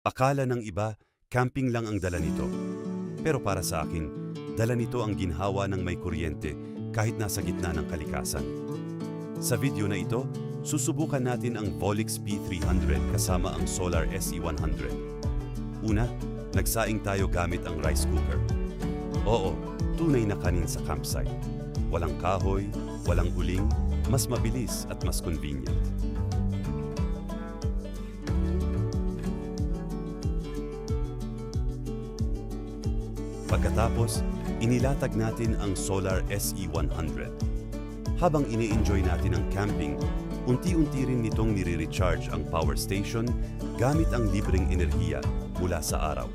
Akala ng iba, camping lang ang dala nito. Pero para sa akin, dala nito ang ginhawa ng may kuryente kahit nasa gitna ng kalikasan. Sa video na ito, susubukan natin ang Volix P300 kasama ang Solar SE100. Una, nagsaing tayo gamit ang rice cooker. Oo, tunay na kanin sa campsite. Walang kahoy, walang uling, mas mabilis at mas convenient. Pagkatapos, inilatag natin ang Solar SE100. Habang ini-enjoy natin ang camping, unti-unti rin nitong nire-recharge ang power station gamit ang libreng enerhiya mula sa araw.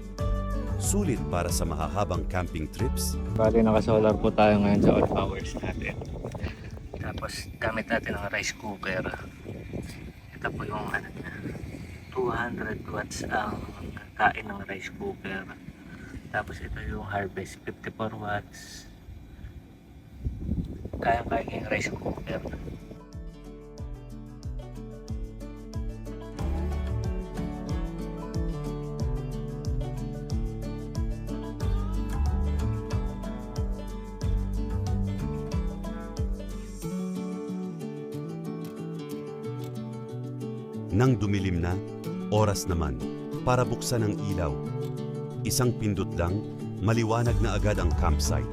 Sulit para sa mahahabang camping trips. Bali, naka-solar po tayo ngayon sa all powers natin. Tapos, gamit natin ang rice cooker. Ito po yung 200 watts ang kain ng rice cooker. Tapos, ito yung harvest, 54 watts. Kaya-kaya yung rice cooker. Nang dumilim na, oras naman para buksan ang ilaw. Isang pindot lang, maliwanag na agad ang campsite.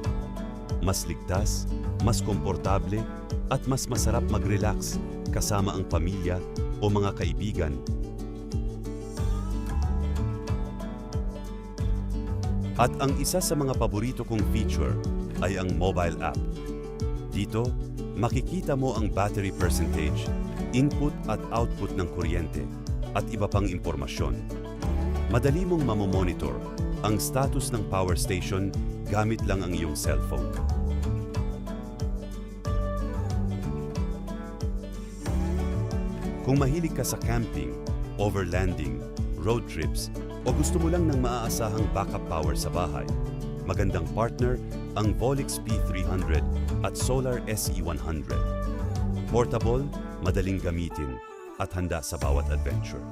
Mas ligtas, mas komportable, at mas masarap mag-relax kasama ang pamilya o mga kaibigan. At ang isa sa mga paborito kong feature ay ang mobile app. Dito, makikita mo ang battery percentage, input at output ng kuryente, at iba pang impormasyon. Madali mong mamomonitor ang status ng power station gamit lang ang iyong cellphone. Kung mahilig ka sa camping, overlanding, road trips, o gusto mo lang ng maaasahang backup power sa bahay, magandang partner ang Volix P300 at Solar SE100. Portable, madaling gamitin, at handa sa bawat adventure.